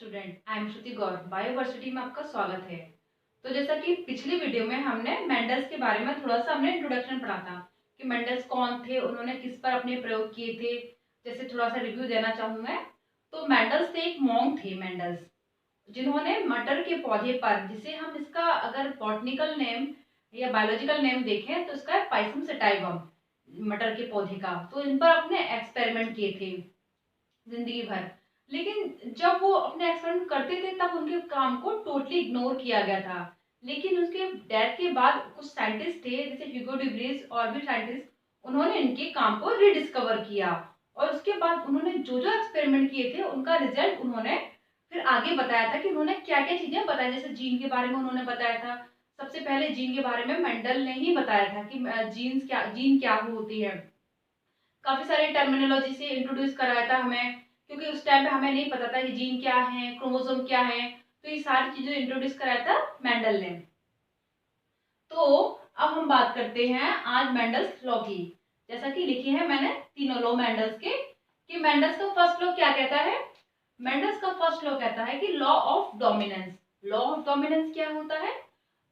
Student, I am Shruti Gaur. Bioversity में आपका स्वागत है। तो जैसा कि पिछली वीडियो में हमने मेंडल्स के बारे में थोड़ा सा हमने इंट्रोडक्शन पढ़ा था कि मेंडल्स कौन थे, उन्होंने किस पर अपने प्रयोग किए थे। जैसे थोड़ा सा रिव्यू देना चाहूँ मैं। तो मेंडल्स थे, एक मॉन्क थे मेंडल्स, जिन्होंने मटर के पौधे पर, जिसे हम इसका अगर बॉटनिकल नेम या बायोलॉजिकल नेम देखें तो इसका पाइसम सटाइवम, मटर के पौधे का, तो इन पर अपने एक्सपेरिमेंट किए थे जिंदगी भर। लेकिन जब वो अपने एक्सपेरिमेंट करते थे तब उनके काम को टोटली इग्नोर किया गया था। लेकिन उसके डेथ के बाद कुछ साइंटिस्ट थे जैसे ह्यूगो ड्यूब्रीज और भी साइंटिस्ट, उन्होंने इनके काम को रिडिस्कवर किया और उसके बाद उन्होंने जो जो एक्सपेरिमेंट किए थे उनका रिजल्ट उन्होंने फिर आगे बताया था कि उन्होंने क्या क्या चीजें बताई। जैसे जीन के बारे में उन्होंने बताया था। सबसे पहले जीन के बारे में मेंडल ने ही बताया था कि जीन क्या होती है। काफी सारे टर्मिनोलॉजी से इंट्रोड्यूस कराया था हमें, क्योंकि उस टाइम पे हमें नहीं पता था कि जीन क्या है, क्रोमोसोम क्या है। तो ये सारी चीजें इंट्रोड्यूस कराया था मेंडल ने। तो अब हम बात करते हैं आज मेंडल्स लॉ की। जैसा कि लिखी है मैंने तीनों लॉ मेंडल्स के, कि मेंडल्स का फर्स्ट लॉ क्या कहता है। मेंडल्स का फर्स्ट लॉ कहता है कि law of dominance. Law of dominance क्या होता है?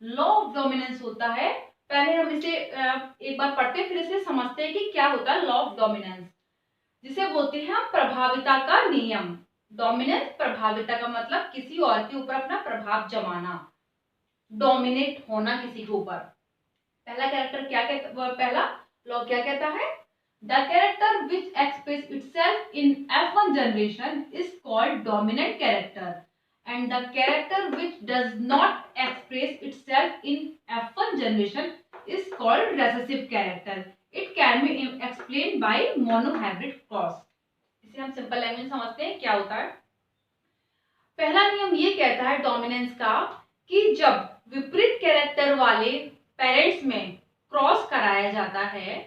लॉ ऑफ डोमिनेंस होता है, पहले हम इसे एक बार पढ़ते हैं फिर इसे समझते हैं कि क्या होता है लॉ ऑफ डोमिनेंस। जिसे बोलते हैं हम प्रभाविता का नियम। डोमिनेंस, प्रभाविता का मतलब किसी और के ऊपर अपना प्रभाव जमाना, डोमिनेट होना किसी के ऊपर। पहला कैरेक्टर क्या कहता, पहला लॉ क्या कहता है? The character which express itself in F1 generation is called dominant character and the character which does not express itself in F1 generation is called recessive character. It can be explained by monohybrid cross. इसे हम simple language में समझते हैं क्या होता है। पहला नियम ये कहता है डोमिनेंस का कि जब विपरीत कैरेक्टर वाले पेरेंट्स में क्रॉस कराया जाता है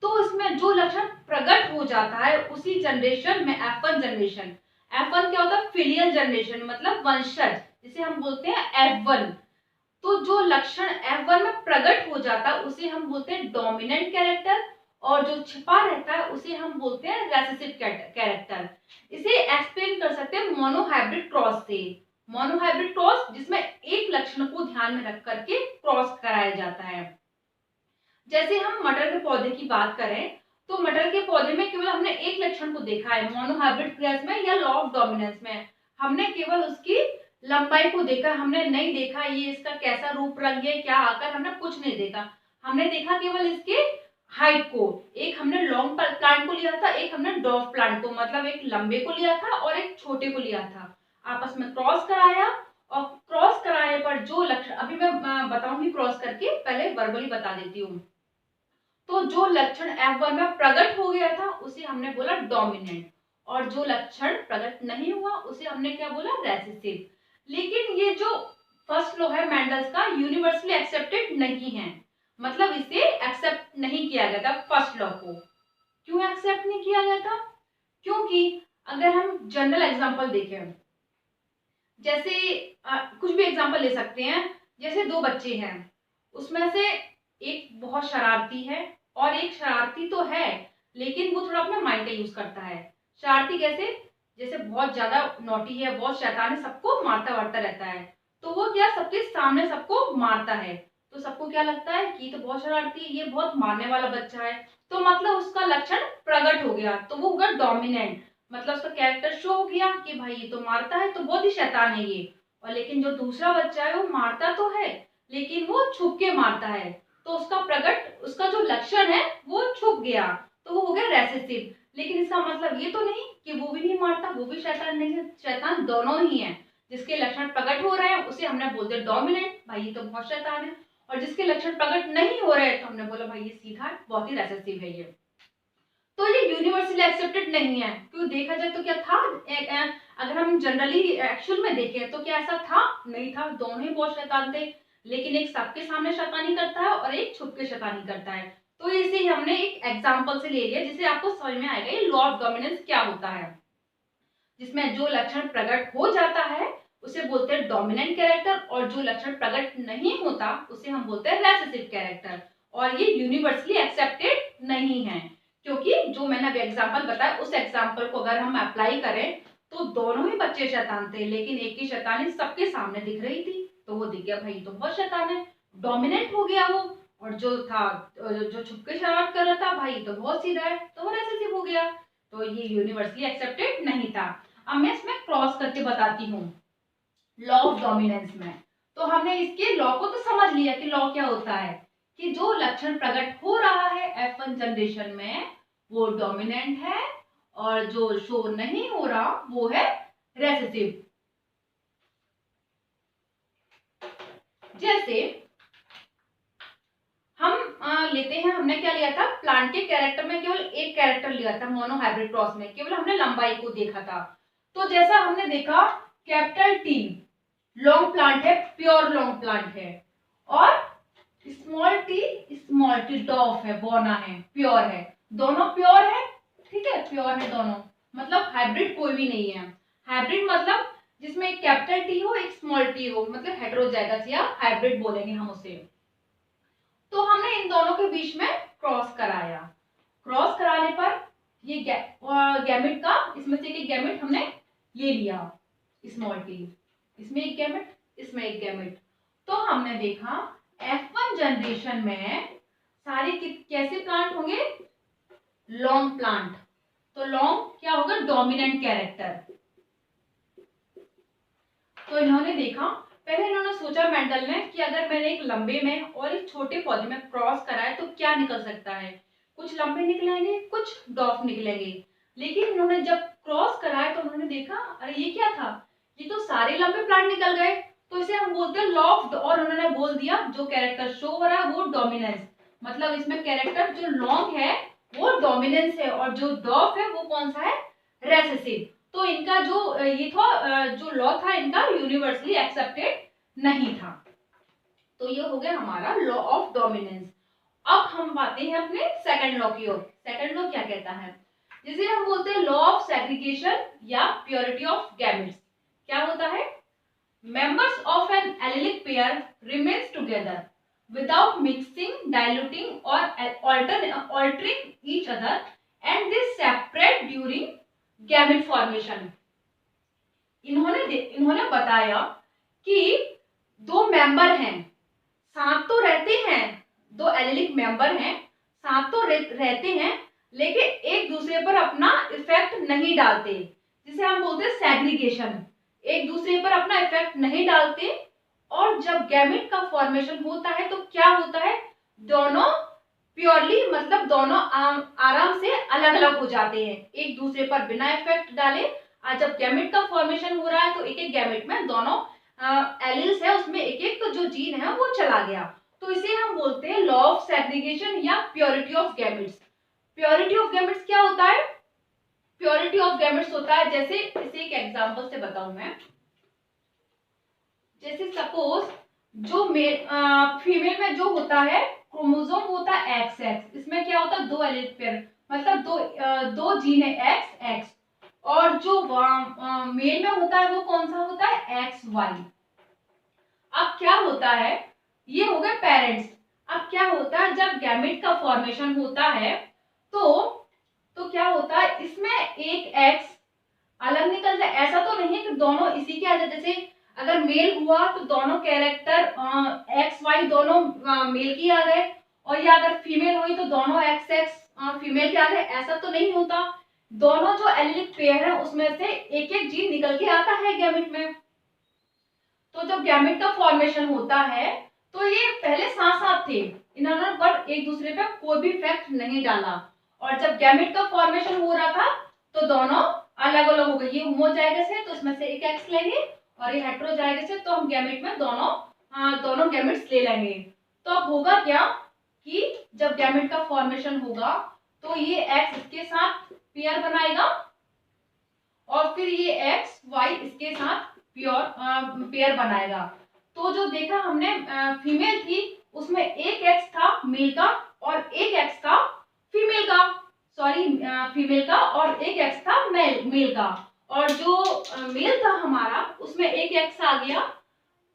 तो इसमें जो लक्षण प्रकट हो जाता है उसी जनरेशन में F1 जनरेशन, F1 क्या होता है? फिलियल जनरेशन, मतलब वंशज, जिसे हम बोलते हैं F1। तो जो लक्षण F1 में प्रकट हो जाता है उसे हम बोलते हैं डोमिनेंट कैरेक्टर, और जो छिपा रहता है उसे हम बोलते हैं रेसेसिव कैरेक्टर। इसे एक्सप्लेन कर सकते हैं मोनोहाइब्रिड क्रॉस से। मोनोहाइब्रिड क्रॉस जिसमें एक लक्षण को ध्यान में रख करके क्रॉस कराया जाता है। जैसे हम मटर के पौधे की बात करें तो मटर के पौधे में केवल हमने एक लक्षण को देखा है मोनोहाइब्रिड क्रॉस में या लॉ ऑफ डोमिनेंस में। हमने केवल उसकी लंबाई को देखा, हमने नहीं देखा ये इसका कैसा रूप रंग है, क्या आकर, हमने कुछ नहीं देखा। हमने देखा केवल इसके हाइट को। एक हमने लॉन्ग प्लांट को लिया था, एक हमने डॉर्फ प्लांट को, मतलब एक लंबे को लिया था और एक छोटे को लिया था। आपस में क्रॉस कराया और क्रॉस कराने पर जो लक्षण, अभी मैं बताऊंगी क्रॉस करके, पहले वर्बली बता देती हूँ। तो जो लक्षण F1 में प्रकट हो गया था उसे हमने बोला डोमिनेंट, और जो लक्षण प्रकट नहीं हुआ उसे हमने क्या बोला? रेसेसिव। लेकिन ये जो फर्स्ट लॉ है मेंडल्स का यूनिवर्सली एक्सेप्टेड नहीं है, मतलब इसे एक्सेप्ट नहीं किया गया था फर्स्ट लॉ को। क्यों एक्सेप्ट नहीं किया गया था? क्योंकि अगर हम जनरल एग्जांपल देखें, जैसे कुछ भी एग्जांपल ले सकते हैं। जैसे दो बच्चे हैं, उसमें से एक बहुत शरारती है और एक शरारती तो है लेकिन वो थोड़ा अपना माइंड का यूज करता है। शरारती कैसे? जैसे बहुत ज्यादा नॉटी है, बहुत शैतान है, सबको मारता वारता रहता है। तो वो क्या, सबके सामने सबको मारता है, तो सबको क्या लगता है कि तो बहुत शरारती है, ये बहुत मारने वाला बच्चा है। तो मतलब उसका लक्षण प्रकट हो गया, तो वो होगा डोमिनेंट, मतलब उसका कैरेक्टर शो हो गया कि भाई ये तो मारता है, तो बहुत ही शैतान है ये। और लेकिन जो दूसरा बच्चा है वो मारता तो है लेकिन वो छुप के मारता है, तो उसका प्रकट, उसका जो लक्षण है वो छुप गया, तो वो हो गया रेसेसिव। लेकिन इसका मतलब ये तो नहीं कि वो भी नहीं मारता, वो भी शैतान नहीं है, शैतान दोनों ही हैं। जिसके लक्षण प्रकट हो रहे हैं उसे हमने बोल दिया डोमिनेंट, भाई ये तो बहुत शैतान है। और जिसके लक्षण प्रकट नहीं हो रहे तो हमने बोला भाई ये सीधा है, बहुत ही रेसेसिव है ये। तो ये यूनिवर्सली एक्सेप्टेड नहीं है, क्यों देखा जाए तो क्या था, अगर हम जनरली एक्चुअल में देखें तो क्या ऐसा था? नहीं था, दोनों ही बहुत शैतान थे। लेकिन एक सबके सामने शैतानी करता है और एक छुप के शैतानी करता है। तो इसे हमने एक एग्जांपल से ले लिया जिससे आपको समझ में आएगा ये लॉ ऑफ डोमिनेंस क्या होता है। जिसमें जो लक्षण प्रकट हो जाता है उसे बोलते हैं डोमिनेंट कैरेक्टर, और जो लक्षण प्रकट नहीं होता उसे हम बोलते हैं रेसेसिव कैरेक्टर। और ये यूनिवर्सली एक्सेप्टेड नहीं है, क्योंकि जो मैंने अभी एग्जांपल बताया उस एग्जांपल को अगर हम अप्लाई करें तो दोनों ही बच्चे शैतान थे, लेकिन एक की शैतानी सबके सामने दिख रही थी, तो वो दिख गया भाई तो बहुत शैतान है, डोमिनेंट हो गया वो। और जो था जो छुपके शरारत कर रहा था भाई तो बहुत सीधा है, तो वो रिसेसिव हो गया। तो ये यूनिवर्सली एक्सेप्टेड नहीं था। अब मैं इसमें क्रॉस करके बताती हूँ लॉ ऑफ डोमिनेंस में। तो हमने इसके लॉ को तो समझ लिया कि लॉ क्या होता है, कि जो लक्षण प्रकट हो रहा है F1 जनरेशन में वो डोमिनेंट है, और जो शो नहीं हो रहा वो है रेसेसिव। जैसे हम लेते हैं, हमने क्या लिया था, प्लांट के कैरेक्टर में केवल एक कैरेक्टर लिया था मोनोहाइब्रिड क्रॉस में, केवल हमने लंबाई को देखा था। तो जैसा हमने देखा कैपिटल टी लॉन्ग प्लांट है, प्योर लॉन्ग प्लांट है, और स्मॉल टी डॉफ है, बोना है, प्योर है, दोनों प्योर है, ठीक है, प्योर है दोनों, मतलब हाइब्रिड कोई भी नहीं है। हाइब्रिड मतलब जिसमें एक कैपिटल टी हो एक स्मॉल टी हो, मतलब हेटेरोजाइगस या हाइब्रिड बोलेंगे हम उसे। तो हमने इन दोनों के बीच में क्रॉस कराया, क्रॉस कराने पर ये गैमेट का, इसमें से एक गैमेट हमने ये लिया स्मॉल टी, इसमें एक गैमेट, इसमें एक गैमेट। तो हमने देखा F1 जनरेशन में सारे कैसे प्लांट होंगे, लॉन्ग प्लांट। तो लॉन्ग क्या होगा, डोमिनेंट कैरेक्टर। तो इन्होंने देखा, पहले इन्होंने सोचा मेंडल ने कि अगर मैंने एक लंबे में और एक छोटे पौधे में क्रॉस कराए तो क्या निकल सकता है, कुछ लंबे निकलेंगे कुछ डॉफ निकलेंगे। लेकिन इन्होंने जब क्रॉस कराया तो उन्होंने देखा अरे ये क्या था, ये तो सारे लंबे प्लांट निकल गए, तो इसे हम बोलते हैं लॉ ऑफ, और उन्होंने बोल दिया जो कैरेक्टर शो हो रहा है वो डोमिनेंस, मतलब इसमें कैरेक्टर जो लॉन्ग है वो डोमिनेंस है, और जो डॉफ है वो कौन सा है, रेसेसिव। तो इनका जो ये था, जो लॉ था इनका यूनिवर्सली एक्सेप्टेड नहीं था। तो ये हो गया हमारा लॉ ऑफ डोमिनेंस। अब हम आते हैं अपने सेकंड लॉ की ओर। सेकंड लॉ क्या कहता है, जिसे हम बोलते हैं लॉ ऑफ सेग्रीगेशन या प्योरिटी ऑफ गैमेट्स। क्या होता है, members of an allelic pair remains together without mixing, diluting or altering each other, and they separate during gamete formation. इन्होंने बताया कि दो मेंबर हैं, साथ तो रहते हैं, दो एलिलिक मेंबर हैं, साथ तो रहते हैं, लेकिन एक दूसरे पर अपना इफेक्ट नहीं डालते, जिसे हम बोलते हैं सेग्रीगेशन, एक दूसरे पर अपना इफेक्ट नहीं डालते। और जब गैमेट का फॉर्मेशन होता है तो क्या होता है, दोनों प्योरली मतलब दोनों आराम से अलग अलग हो जाते हैं, एक दूसरे पर बिना इफेक्ट डाले। आज जब गैमेट का फॉर्मेशन हो रहा है तो एक एक गैमेट में दोनों एलिल्स है, उसमें एक एक जो जीन है वो चला गया, तो इसे हम बोलते हैं लॉ ऑफ सेग्रीगेशन या purity of gametes. Purity of gametes क्या होता है, प्योरिटी ऑफ गैमेट्स होता है, जैसे इसे एक एग्जांपल से बताऊं मैं, जैसे सपोज जो फीमेल में जो होता है क्रोमोसोम होता है XX, इसमें क्या होता है दो एलील पेयर, मतलब दो जीन है XX, और जो मेल में होता है वो कौन सा होता है XY। अब क्या होता है, ये हो गए पेरेंट्स। अब क्या होता है जब गैमेट का फॉर्मेशन होता है तो क्या होता है, इसमें एक X अलग निकल जाए, ऐसा तो नहीं है कि दोनों इसी के आ जाए, जैसे अगर मेल हुआ तो दोनों कैरेक्टर XY दोनों मेल की आ गए, और या अगर फीमेल हुई तो दोनों XX फीमेल के आ गए, ऐसा तो नहीं होता। दोनों जो एलिलिक पेयर है उसमें से एक एक जीन निकल के आता है गैमेट में। तो जब गैमेट का फॉर्मेशन होता है तो ये पहले साथ साथ थे, इन्होंने पर एक दूसरे पे कोई भी इफेक्ट नहीं डाला, और जब गैमेट का फॉर्मेशन हो रहा था तो दोनों अलग अलग हो गए, ये होमोजाइगस है तो इसमें से एक एक्स लेंगे, और ये हेटेरोजाइगस है तो हम गैमेट में दोनों गैमेट्स ले लेंगे। तो अब होगा क्या कि जब गैमेट का फॉर्मेशन होगा तो ये एक्स इसके साथ पेयर बनाएगा, और फिर ये एक्स वाई इसके साथ पेयर बनाएगा। तो जो देखा हमने फीमेल थी उसमें एक एक्स था मेल का और एक एक्स था फीमेल का, सॉरी फीमेल का, और एक एक्स था मेल का, और जो मेल था हमारा उसमें एक एक्स आ गया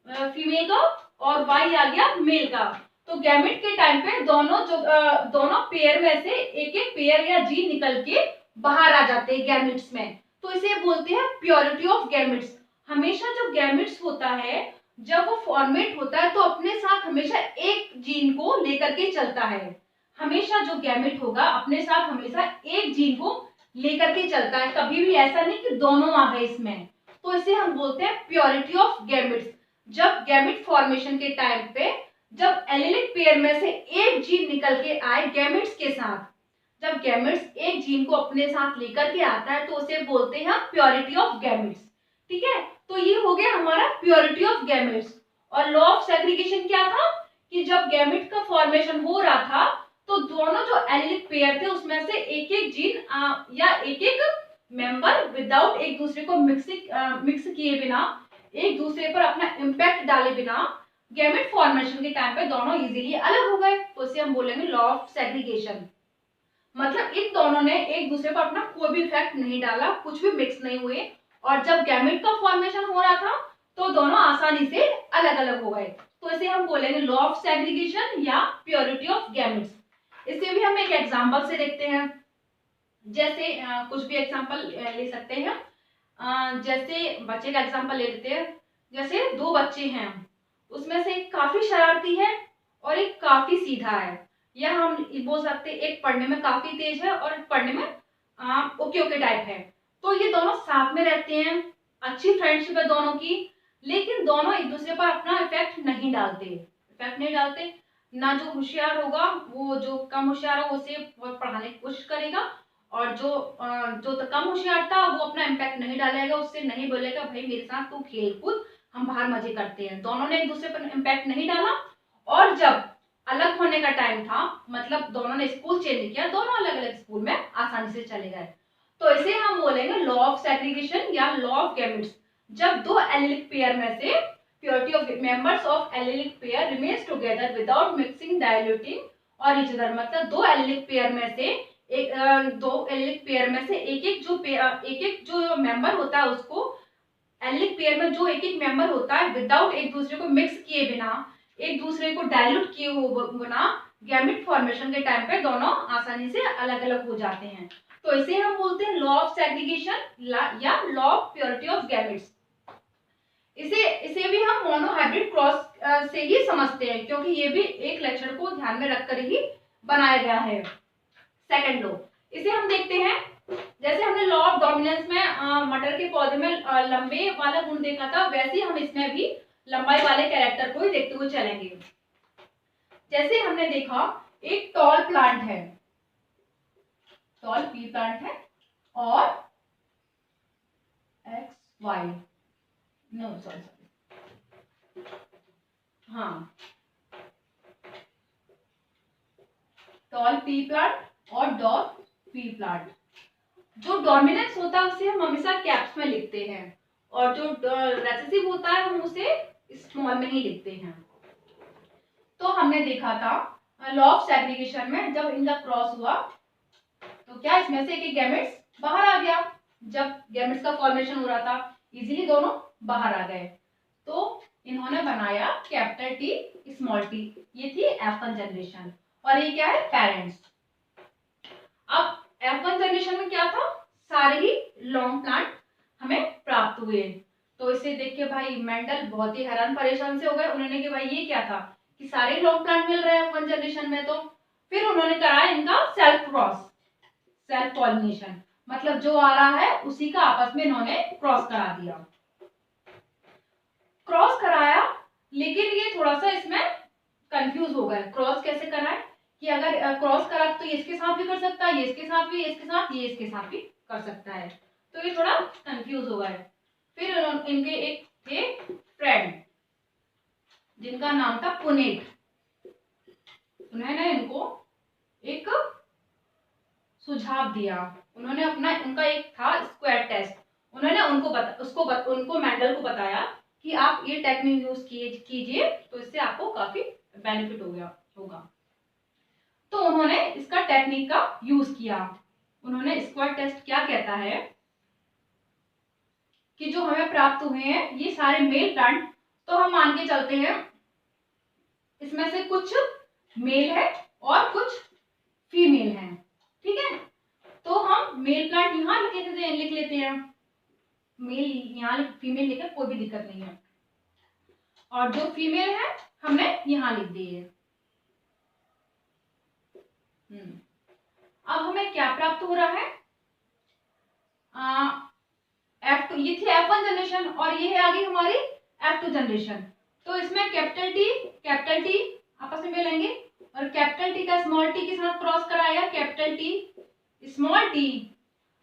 फीमेल का और वाई आ गया मेल का। तो गैमेट के टाइम पे दोनों पेयर में से एक एक पेयर या जीन निकल के बाहर आ जाते हैं गैमेट्स में। तो इसे बोलते हैं प्योरिटी ऑफ गैमेट्स। हमेशा जो गैमेट्स होता है जब वो फॉर्मेट होता है तो अपने साथ हमेशा एक जीन को लेकर के चलता है। हमेशा जो गैमेट होगा अपने साथ हमेशा एक जीन को लेकर के चलता है, कभी भी ऐसा नहीं कि दोनों आ गए इसमें। तो इसे हम बोलते हैं प्योरिटी ऑफ गैमेट्स। जब गैमेट फॉर्मेशन के टाइम पे जब एलिलिक पेयर में से एक जीन निकल के आए गैमेट्स के साथ, जब गैमेट्स एक जीन को अपने साथ लेकर के आता है तो उसे बोलते हैं प्योरिटी ऑफ गैमेट्स। ठीक है, तो ये हो गया हमारा प्योरिटी ऑफ गैमेट्स। और लॉ ऑफ सेग्रीगेशन क्या था कि जब गैमेट का फॉर्मेशन हो रहा था तो दोनों जो एलिलिक पेयर थे उसमें से एक एक जीन या एक एक मेंबर विदाउट एक दूसरे को मिक्स किए बिना, एक दूसरे पर अपना इम्पैक्ट डाले बिना गैमेट फॉर्मेशन के टाइम पे दोनों इजीली अलग हो गए। तो इसे हम बोलेंगे लॉ ऑफ सेग्रीगेशन। मतलब इन दोनों ने एक दूसरे पर अपना कोई भी इफेक्ट नहीं डाला, कुछ भी मिक्स नहीं हुए, और जब गैमेट का फॉर्मेशन हो रहा था तो दोनों आसानी से अलग अलग हो गए। तो इसे हम बोलेंगे लॉ ऑफ सेग्रीगेशन या प्योरिटी ऑफ गैमेट्स। इसे भी हम एक एग्जांपल से देखते हैं। जैसे कुछ भी एग्जांपल ले सकते हैं। जैसे बच्चे का एग्जांपल ले लेते हैं। जैसे दो बच्चे हैं, उसमें से एक काफी शरारती है और एक काफी सीधा है, या हम बोल सकते हैं एक पढ़ने में काफी तेज है और पढ़ने में ओके ओके टाइप है। तो ये दोनों साथ में रहते हैं, अच्छी फ्रेंडशिप है दोनों की, लेकिन दोनों एक दूसरे पर अपना इफेक्ट नहीं डालते। ना जो होशियार होगा वो जो कम होशियार हो उसे बहुत पढ़ाने की कोशिश करेगा, और जो तो कम होशियार था वो अपना इम्पैक्ट नहीं डालेगा, उससे नहीं बोलेगा भाई मेरे साथ तू खेल कूद, हम बाहर मजे करते हैं। दोनों ने एक दूसरे पर इम्पैक्ट नहीं डाला। और जब अलग होने का टाइम था, मतलब दोनों ने स्कूल चेंज किया, दोनों अलग अलग स्कूल में आसानी से चले गए। तो इसे हम बोलेंगे लॉ ऑफ सेग्रीगेशन या लॉ ऑफ गैमेट्स। जब दो एलिलिक पेयर में से purity of members of allylic pair remains together without mixing diluting और ईच अदर, मतलब दो एलिलिक पेयर में से एक एक जो मेंबर होता है उसको एलिलिक पेयर में जो एक एक मेंबर होता है विदाउट एक दूसरे को मिक्स किए बिना, एक दूसरे को डाइल्यूट किए हो बिना गैमेट फॉर्मेशन के टाइम पे दोनों आसानी से अलग अलग हो जाते हैं। तो इसे हम बोलते हैं लॉ ऑफ सेग्रीगेशन या law of purity of gametes. इसे भी हम मोनोहाइब्रिड क्रॉस से ही समझते हैं, क्योंकि ये भी एक लक्षण को ध्यान में रखकर ही बनाया गया है। सेकंड लॉ, इसे हम देखते हैं। जैसे हमने लॉ ऑफ डोमिनेंस में मटर के पौधे में लंबे वाला गुण देखा था, वैसे ही हम इसमें भी लंबाई वाले कैरेक्टर को ही देखते हुए चलेंगे। जैसे हमने देखा एक टॉल प्लांट है, टॉल पी प्लांट है, और एक्स वाई नो सॉरी हाँ टॉल पी प्लांट और डॉट पी प्लांट। जो डोमिनेंस होता है उसे हम हमेशा कैप्स में लिखते हैं, और जो रेसेसिव होता है हम उसे स्मॉल में ही लिखते हैं। तो हमने देखा था लॉ ऑफ सेग्रीगेशन में जब इनका क्रॉस हुआ तो क्या इसमें से एक गैमेट्स बाहर आ गया। जब गैमेट्स का फॉर्मेशन हो रहा था इजीली दोनों बाहर आ गए, तो इन्होंने बनाया कैपिटल टी स्मॉल टी, ये थी F1 जनरेशन, और ये क्या है पेरेंट्स। अब F1 जनरेशन में क्या था, सारे ही लॉन्ग प्लांट हमें प्राप्त हुए। तो इसे देख के भाई मेंडल बहुत ही हैरान परेशान से हो गए। उन्होंने कि भाई ये क्या था कि सारे लॉन्ग प्लांट मिल रहे हैं F1 जनरेशन में। तो फिर उन्होंने कराया इनका सेल्फ क्रॉस, सेल्फ पॉलिनेशन, मतलब जो आ रहा है उसी का आपस में इन्होंने क्रॉस करा दिया। क्रॉस कराया, लेकिन ये थोड़ा सा इसमें कंफ्यूज हो गए, क्रॉस कैसे कराए कि अगर क्रॉस करा तो ये इसके साथ भी कर सकता है, ये इसके साथ भी, इसके साथ, ये इसके साथ भी कर सकता है। तो ये थोड़ा कंफ्यूज हो गए। फिर इनके एक थे फ्रेंड जिनका नाम था पुनेट, उन्होंने इनको एक सुझाव दिया। उन्होंने उनका एक था स्क्वायर टेस्ट, उन्होंने उनको मेंडल को बताया कि आप ये टेक्निक यूज कीजिए तो इससे आपको काफी बेनिफिट होगा। तो उन्होंने इसका टेक्निक का यूज किया। उन्होंने स्क्वायर टेस्ट क्या कहता है कि जो हमें प्राप्त हुए हैं ये सारे मेल प्लांट, तो हम मान के चलते हैं इसमें से कुछ मेल है और कुछ फीमेल है, ठीक है। तो हम मेल प्लांट यहाँ लिख लेते हैं, मेल यहाँ फीमेल लिखे, कोई भी दिक्कत नहीं है। और जो फीमेल है हमने यहाँ लिख दी है। अब हमें क्या प्राप्त हो रहा है, F2, ये थी F1 जनरेशन और ये है आगे हमारी F2 जनरेशन। तो इसमें कैपिटल टी आपस में मिलेंगे और कैपिटल टी का स्मॉल टी के साथ क्रॉस कराया, कैपिटल टी स्मॉल टी,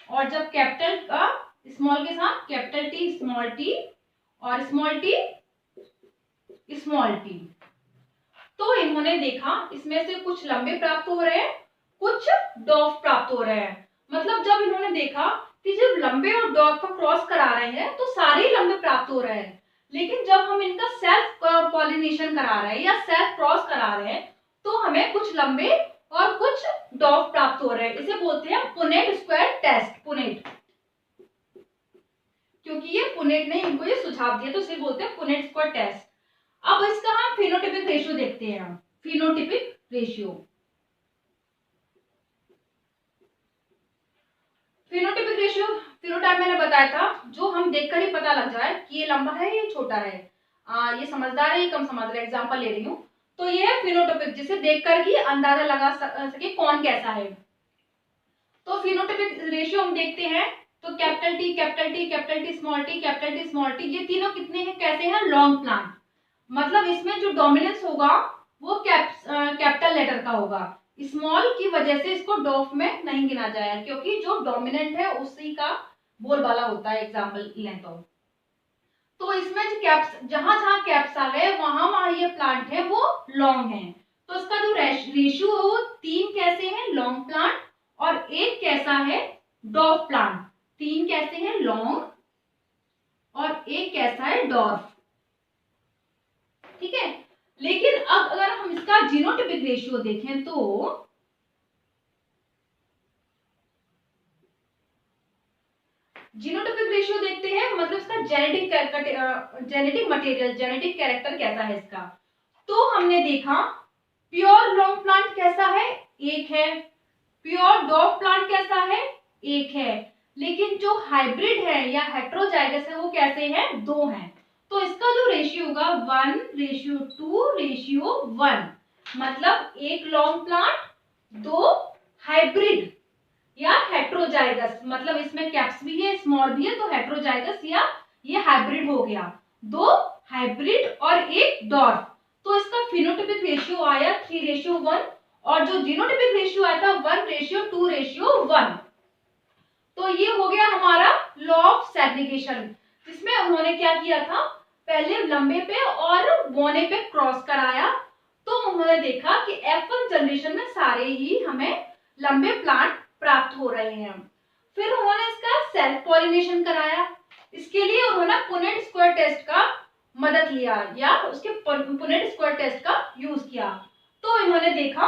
और जब कैपिटल का स्मॉल के साथ कैपिटल टी और स्मॉल टी, तो इन्होंने देखा इसमें से कुछ लंबे प्राप्त हो रहे हैं, कुछ डॉफ प्राप्त हो रहे हैं। मतलब जब इन्होंने देखा कि जब लंबे और डॉफ का क्रॉस करा रहे हैं तो सारे ही लंबे प्राप्त हो रहे हैं, लेकिन जब हम इनका सेल्फ पॉलिनेशन करा रहे हैं या सेल्फ क्रॉस करा रहे हैं तो हमें कुछ लंबे और कुछ डॉफ प्राप्त हो रहे हैं। इसे बोलते हैं पुनेट स्क्वायर टेस्ट। पुनेट, क्योंकि ये पुनेट ने इनको ये सुझाव दिया तो इसे बोलते हैं पुनेट स्क्वायर टेस्ट। अब इसका हम फिनोटिपिक रेशियो देखते हैं। फिनोटिपिक रेशियो, फिनोटाइप मैंने बताया था, जो हम देखकर ही पता लग जाए कि ये लंबा है ये छोटा है, ये समझदार है ये कम समझदार है। एग्जांपल ले रही हूँ, तो ये है फिनोटाइपिक, जिसे देखकर ही अंदाजा लगा सके कौन कैसा है। तो फिनोटाइपिक रेशियो हम देखते हैं तो capital T capital T capital T small T capital T small T, ये तीनों कितने हैं, कैसे हैं, लॉन्ग प्लांट। मतलब इसमें जो डोमिनेंस होगा वो कैपिटल लेटर का होगा। स्मॉल की वजह से इसको डॉफ में नहीं गिना जाएगा, क्योंकि जो डोमिनेंट है उसी का बोलबाला होता है। एग्जाम्पल लें तो इसमें जो जहां जहां कैप्स आ गए वहां वहां ये प्लांट है वो लॉन्ग है। तो इसका जो रेशियो है वो 3 कैसे हैं, लॉन्ग प्लांट, और 1 कैसा है, डॉर्फ प्लांट। 3 कैसे हैं, लॉन्ग, और 1 कैसा है, डॉर्फ। ठीक है। लेकिन अब अगर हम इसका जीनोटाइपिक रेशियो देखें तो जीनोटाइपिक रेशियो देखते हैं, मतलब इसका जेनेटिक मटेरियल, जेनेटिक कैरेक्टर कैसा है इसका। तो हमने देखा प्योर लॉन्ग प्लांट कैसा है, 1 है, प्योर डॉर्फ प्लांट कैसा है, 1 है, लेकिन जो हाइब्रिड है या हेट्रोजाइगस है वो कैसे हैं, 2 हैं। तो इसका जो रेशियो होगा 1:2:1, मतलब 1 लॉन्ग प्लांट 2 हाइब्रिड या हेट्रोजाइगस, मतलब इसमें कैप्स भी है स्मॉल भी है तो हेट्रोजाइगस या ये हाइब्रिड हो गया, 2 हाइब्रिड और 1 डॉर्फ। तो इसका फिनोटाइपिक रेशियो आया 3:1 और जो जीनोटाइपिक रेशियो आया था 1:2:1। तो ये हो गया हमारा लॉ ऑफ सेग्रीगेशन, जिसमें उन्होंने क्या किया था, पहले लंबे पे और बौने पे क्रॉस कराया। तो उन्होंने देखा कि F1 जनरेशन में सारे ही हमें लंबे प्लांट प्राप्त हो रहे हैं। फिर उन्होंने इसका सेल्फ पॉलिनेशन कराया। इसके लिए उन्होंने पुनेट स्क्वायर टेस्ट का मदद लिया या उसके पुनेट स्क्वायर टेस्ट का यूज किया। तो इन्होंने देखा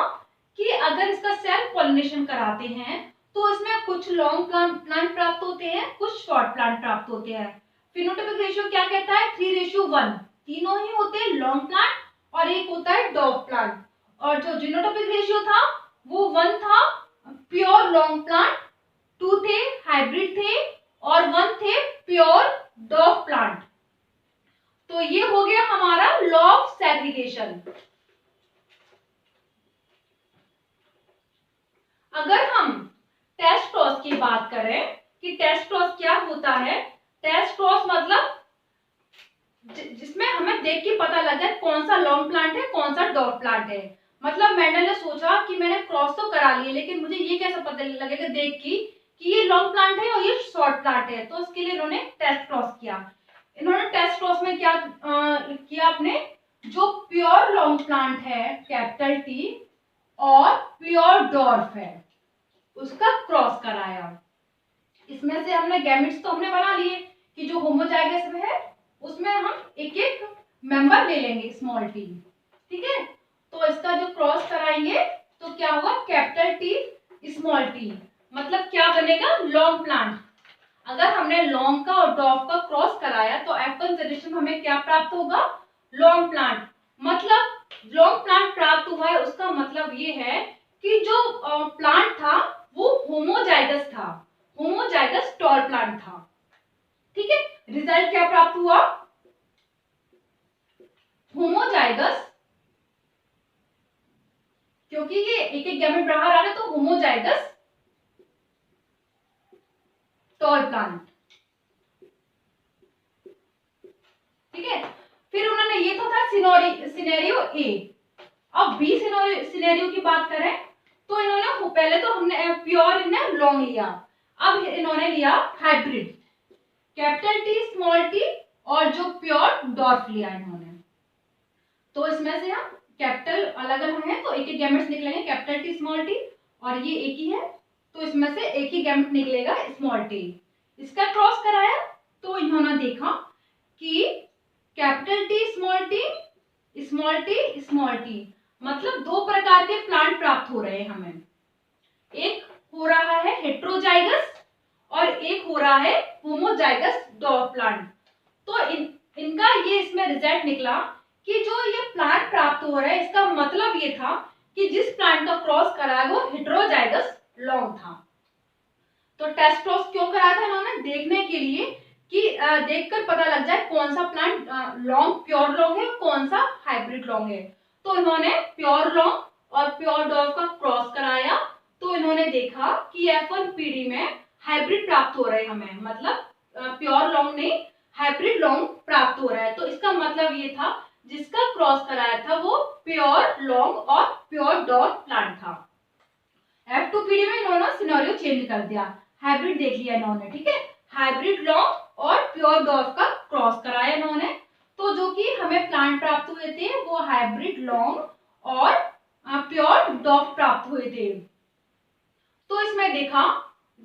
कि अगर इसका सेल्फ पॉलिनेशन कराते हैं तो इसमें कुछ लॉन्ग प्लांट प्राप्त होते हैं, कुछ शॉर्ट प्लांट प्राप्त होते हैं। फिनोटाइपिक रेशियो क्या कहता है, 3:1, तीनों ही होते हैं लॉन्ग प्लांट और 1 होता है डॉर्फ प्लांट। और जो जीनोटाइपिक रेशियो था वो 1 था प्योर लॉन्ग प्लांट, 2 थे हाइब्रिड थे, और 1 थे प्योर डॉर्फ प्लांट। तो ये हो गया हमारा लॉ ऑफ सेग्रीगेशन। अगर हम टेस्ट क्रॉस की बात करें कि टेस्ट क्रॉस क्या होता है, टेस्ट क्रॉस मतलब जिसमें हमें देख के पता लगे कौन सा लॉन्ग प्लांट है कौन सा डॉर्फ प्लांट है। मतलब मेंडल ने सोचा कि मैंने क्रॉस तो करा लिए लेकिन मुझे ये कैसे पता लगेगा देख के कि ये लॉन्ग प्लांट है और ये शॉर्ट प्लांट है। तो इसके लिए इन्होंने टेस्ट क्रॉस किया। इन्होंने टेस्ट क्रॉस में क्या किया, अपने जो प्योर लॉन्ग प्लांट है कैपिटल टी और प्योर डॉर्फ है उसका क्रॉस कराया। इसमें से हमने गैमेट्स तो हमने बना लिए कि जो होमोजाइगस है उसमें हम एक एक मेंबर ले लेंगे स्मॉल टी। ठीक है। तो इसका जो क्रॉस कराएंगे तो क्या होगा, कैपिटल टी स्मॉल टी, मतलब क्या बनेगा, लॉन्ग प्लांट। अगर हमने लॉन्ग का और डॉर्फ का क्रॉस कराया तो F1 जनरेशन हमें क्या प्राप्त होगा, लॉन्ग प्लांट। मतलब लॉन्ग प्लांट प्राप्त हुआ है उसका मतलब ये है कि जो प्लांट था वो होमोजाइगस था, होमोजाइगस टॉल प्लांट था। ठीक है। रिजल्ट क्या प्राप्त हुआ? होमोजाइगस, क्योंकि ये एक एक गैमेट बाहर आ रहे हैं तो होमोजाइगस टॉल प्लांट। ठीक है, फिर उन्होंने ये तो था सिनेरियो ए। अब बी सिनेरियो की बात करें तो इन्होंने पहले तो हमने प्योर इन्हें लॉन्ग लिया, अब इन्होंने लिया hybrid capital T small T और जो प्योर डॉर्फ लिया इन्होंने। तो इसमें से हम कैपिटल अलग अलग है तो एक ही गैमेट्स निकलेंगे कैपिटल टी स्मॉल टी, और ये एक ही है तो इसमें से एक ही गैमेट निकलेगा स्मॉल टी। इसका क्रॉस कराया तो इन्होंने देखा कि capital T small T small T small T, मतलब दो प्रकार के प्लांट प्राप्त हो रहे हैं हमें। एक हो रहा है हेट्रोजाइगस और एक हो रहा है होमोजाइगस डॉर्फ प्लांट। तो इनका ये इसमें रिजल्ट निकला कि जो ये प्लांट प्राप्त हो रहा है इसका मतलब ये था कि जिस प्लांट का क्रॉस कराया वो हेट्रोजाइगस लॉन्ग था। तो टेस्ट क्रॉस क्यों कराया था इन्होंने? देखने के लिए कि देखकर पता लग जाए कौन सा प्लांट लॉन्ग प्योर लॉन्ग है, कौन सा हाइब्रिड लॉन्ग है। तो इन्होंने प्योर लॉन्ग और प्योर डॉर्फ का क्रॉस कराया तो इन्होंने देखा कि F1 पीढ़ी में हाइब्रिड प्राप्त हो रहे हमें, मतलब प्योर लॉन्ग नहीं हाइब्रिड लॉन्ग प्राप्त हो रहा है। तो इसका मतलब ये था जिसका क्रॉस कराया था वो प्योर लॉन्ग और प्योर डॉर्फ प्लांट था। F2 पीढ़ी में इन्होंने सिनेरियो चेंज कर दिया, हाइब्रिड देख लिया इन्होंने। ठीक है, हाइब्रिड लॉन्ग और प्योर डॉर्फ का क्रॉस कराया इन्होंने, तो जो कि हमें प्लांट प्राप्त हुए थे वो हाइब्रिड लॉन्ग और प्योर डॉर्फ प्राप्त हुए थे। तो इसमें देखा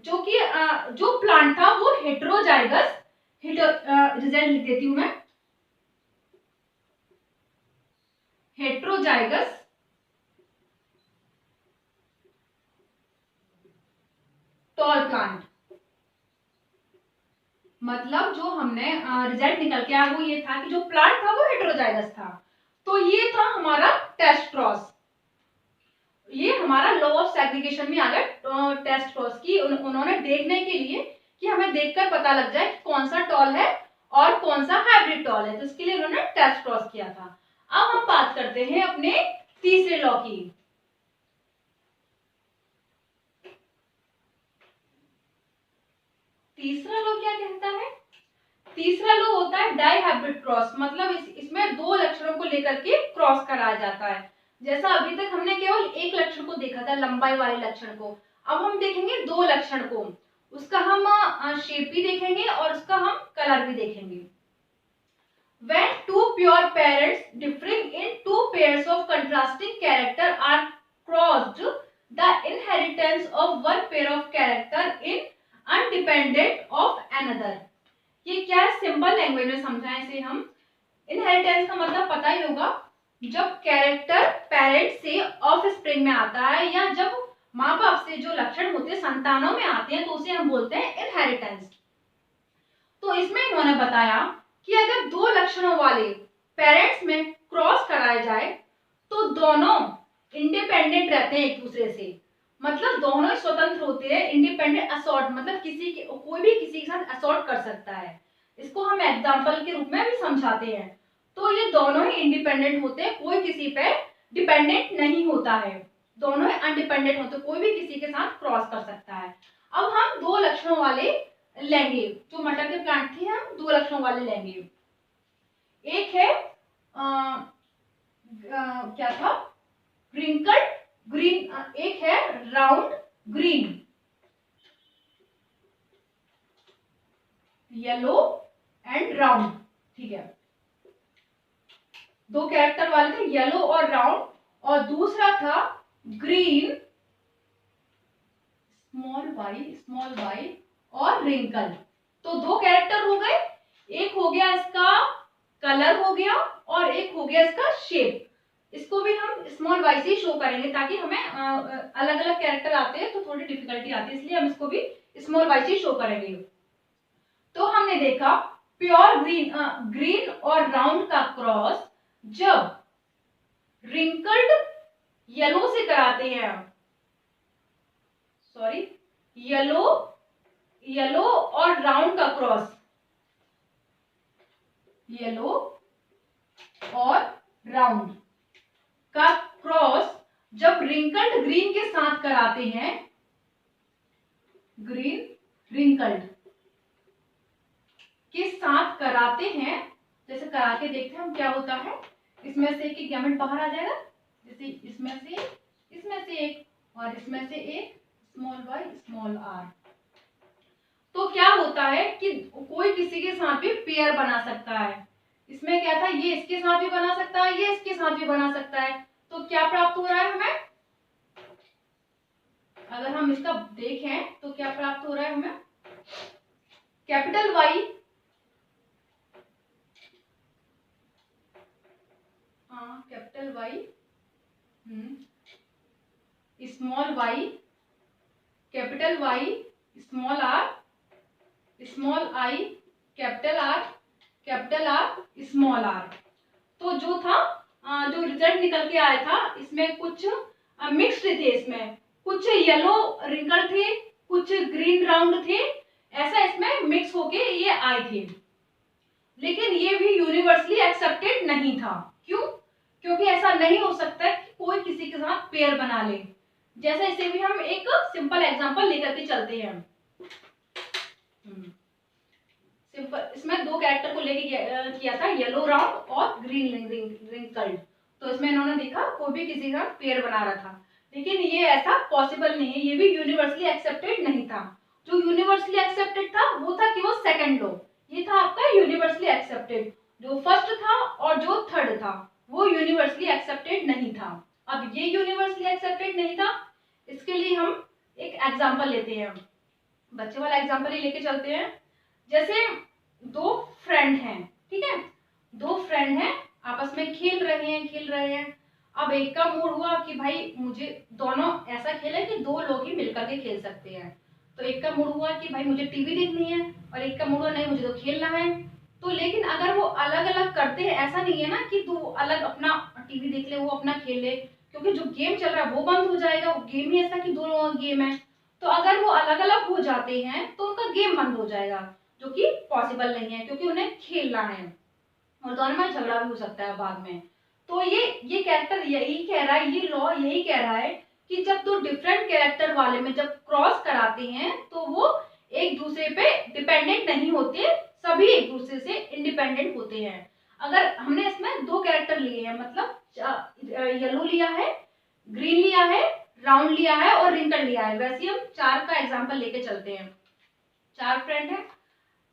जो कि जो प्लांट था वो हेट्रोजाइगस, रिजल्ट लिख देती हूं मैं, हेट्रोजाइगस टॉल प्लांट। मतलब जो हमने रिजल्ट निकल के आया वो ये था कि जो प्लांट था वो हेट्रोजाइगस था। तो ये था हमारा टेस्ट क्रॉस, ये हमारा लॉ ऑफ सेग्रीगेशन में आ गया टेस्ट क्रॉस की। उन्होंने देखने के लिए कि हमें देखकर पता लग जाए कौन सा टॉल है और कौन सा हाइब्रिड टॉल है, तो इसके लिए उन्होंने टेस्ट क्रॉस किया था। अब हम बात करते हैं अपने तीसरे लॉ की। तीसरा लॉ क्या कहता है? तीसरा लॉ होता है डाई हाइब्रिड क्रॉस, मतलब इसमें दो लक्षणों को लेकर के क्रॉस कराया जाता है। जैसा अभी तक हमने केवल एक लक्षण को देखा था, लंबाई वाले लक्षण को, अब हम देखेंगे दो लक्षण को, उसका हम शेप भी देखेंगे और उसका हम कलर भी देखेंगे। When two pure parents differing in two pairs of contrasting character are crossed, the inheritance of one pair of character in independent of another। ये क्या है? सिंपल लैंग्वेज में समझाएं इसे हम। इनहेरिटेंस का मतलब पता ही होगा, जब कैरेक्टर पेरेंट से ऑफस्प्रिंग में आता है या जब माँ बाप से जो लक्षण होते हैं संतानों में आते हैं तो उसे हम बोलते हैं इनहेरिटेंस। तो इसमें इन्होंने बताया कि अगर दो लक्षणों वाले पेरेंट्स में क्रॉस कराया जाए तो दोनों इंडिपेंडेंट रहते हैं एक दूसरे से, मतलब दोनों स्वतंत्र होते हैं। इंडिपेंडेंट असॉर्ट मतलब कोई भी किसी के साथ असॉर्ट कर सकता है, इसको हम एग्जांपल के रूप में भी समझाते हैं। तो ये दोनों ही इंडिपेंडेंट होते हैं, कोई किसी पे डिपेंडेंट नहीं होता है, दोनों ही अनडिपेंडेंट होते हैं, कोई भी किसी के साथ क्रॉस कर सकता है। अब हम दो लक्षणों वाले लेंगे, जो मटर के प्लांट थे हम दो लक्षणों वाले लेंगे। एक है क्या था, रिंकल्ड ग्रीन, एक है round green, yellow and round. ठीक है, दो कैरेक्टर वाले थे येलो और राउंड, और दूसरा था ग्रीन स्मॉल वाई और रिंकल। तो दो कैरेक्टर हो गए, एक हो गया इसका कलर हो गया और एक हो गया इसका शेप। इसको भी हम स्मॉल वाई से शो करेंगे ताकि हमें अलग अलग कैरेक्टर आते हैं तो थोड़ी डिफिकल्टी आती है, इसलिए हम इसको भी स्मॉल वाई से शो करेंगे। तो हमने देखा प्योर ग्रीन और राउंड का क्रॉस जब रिंकल्ड येलो से कराते हैं, सॉरी येलो और राउंड का क्रॉस, येलो और राउंड का क्रॉस जब रिंकल्ड ग्रीन के साथ कराते हैं, ग्रीन रिंकल्ड के साथ कराते हैं, जैसे करा के देखते हैं हम क्या होता है। इसमें से एक गैमेट बाहर आ जाएगा, जैसे इसमें से एक और इसमें से एक, स्मॉल y स्मॉल r। तो क्या होता है कि कोई किसी के साथ भी पेयर बना सकता है। इसमें क्या था, ये इसके साथ भी बना सकता है, ये इसके साथ भी बना सकता है। तो क्या प्राप्त हो रहा है हमें, अगर हम इसका देखें तो क्या प्राप्त हो रहा है हमें, capital Y capital Y small y, capital Y small r, small I capital R small r। तो जो था जो रिजल्ट निकल के आया था, इसमें कुछ मिक्स्ड थे, इसमें कुछ येलो रिंकल थे, कुछ ग्रीन राउंड थे, ऐसा इसमें मिक्स होके ये आए थे। लेकिन ये भी यूनिवर्सली एक्सेप्टेड नहीं था। क्यों? क्योंकि ऐसा नहीं हो सकता कि कोई किसी के साथ पेयर बना ले। जैसे इसे भी हम एक सिंपल एग्जांपल लेकर के चलते हैं। सिंपल, इसमें दो कैरेक्टर को लेके किया था, येलो राउंड और ग्रीन रिंकल्ड। तो इसमें इन्होंने देखा कोई भी किसी का पेयर बना रहा था, लेकिन ये ऐसा पॉसिबल नहीं है, ये भी यूनिवर्सली एक्सेप्टेड नहीं था। जो यूनिवर्सली एक्सेप्टेड था वो था कि वो सेकंड लॉ, ये था आपका यूनिवर्सली एक्सेप्टेड। जो फर्स्ट था और जो थर्ड था वो यूनिवर्सली एक्सेप्टेड नहीं था। अब ये यूनिवर्सली एक्सेप्टेड नहीं था, इसके लिए हम एक एग्जांपल लेते हैं, बच्चे वाला एग्जांपल ही लेके चलते हैं। जैसे दो फ्रेंड हैं, ठीक है, दो फ्रेंड हैं, आपस में खेल रहे हैं। अब एक का मूड हुआ कि भाई मुझे दोनों ऐसा खेले कि दो लोग ही मिलकर के खेल सकते हैं। तो एक का मूड हुआ कि भाई मुझे टीवी देखनी है, और एक का मूड हुआ नहीं मुझे तो खेलना है। तो लेकिन अगर वो अलग अलग करते हैं, ऐसा नहीं है ना कि तू अलग अपना टीवी देख ले, वो अपना खेल ले, क्योंकि जो गेम चल रहा है वो बंद हो जाएगा। वो गेम ही ऐसा कि दो लोगों का गेम है। तो अगर वो अलग अलग हो जाते हैं तो उनका गेम बंद हो जाएगा, जो कि पॉसिबल नहीं है, क्योंकि उन्हें खेलना है और दोनों में झगड़ा भी हो सकता है बाद में। तो ये कैरेक्टर यही कह रहा है, ये लॉ यही कह रहा है कि जब दो डिफरेंट कैरेक्टर वाले में जब क्रॉस कराते हैं तो वो एक दूसरे पे डिपेंडेंट नहीं होते, सभी एक दूसरे से इंडिपेंडेंट होते हैं। अगर हमने इसमें दो कैरेक्टर लिए हैं, मतलब येलो लिया है, ग्रीन लिया है, राउंड लिया है और रिंकल लिया है, वैसे हम चार का एग्जांपल लेके चलते हैं। चार फ्रेंड हैं,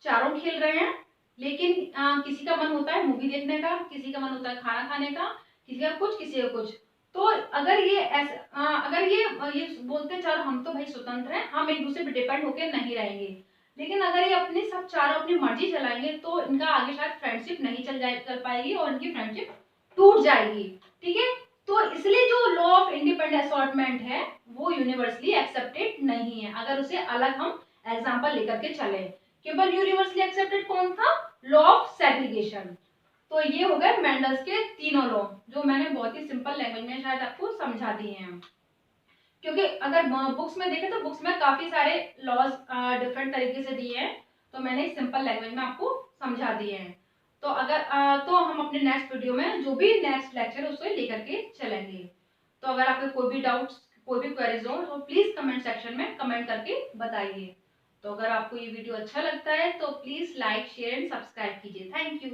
चारों खेल रहे हैं, लेकिन किसी का मन होता है मूवी देखने का, किसी का मन होता है खाना खाने का, किसी का कुछ, किसी का कुछ। तो अगर ये अगर ये बोलते हैं चारों हम तो भाई स्वतंत्र हैं, हम एक दूसरे पे डिपेंड होकर नहीं रहेंगे, लेकिन अगर ये अपनी सब चारों अपनी मर्जी चलाएंगे तो इनका आगे शायद फ्रेंडशिप नहीं चल पाएगी और इनकी फ्रेंडशिप टूट जाएगी। ठीक है, तो इसलिए जो लॉ ऑफ इंडिपेंडेंट असॉर्टमेंट है वो यूनिवर्सली एक्सेप्टेड नहीं है, अगर उसे अलग हम एग्जाम्पल लेकर के चले। केवल यूनिवर्सली एक्सेप्टेड कौन था, लॉ ऑफ सेग्रीगेशन। तो ये हो गए मेंडल्स के तीनों लॉ, जो मैंने बहुत ही सिंपल लैंग्वेज में शायद आपको समझा दिए हैं। क्योंकि अगर बुक्स में देखें तो बुक्स में काफी सारे लॉज डिफरेंट तरीके से दिए हैं, तो मैंने सिंपल लैंग्वेज में आपको समझा दिए हैं। तो अगर तो हम अपने नेक्स्ट वीडियो में जो भी नेक्स्ट लेक्चर उसको लेकर के चलेंगे। तो अगर आपके कोई भी डाउट्स, कोई भी क्वेरीज हो तो प्लीज कमेंट सेक्शन में कमेंट करके बताइए। तो अगर आपको ये वीडियो अच्छा लगता है तो please like, share and subscribe कीजिए। Thank you.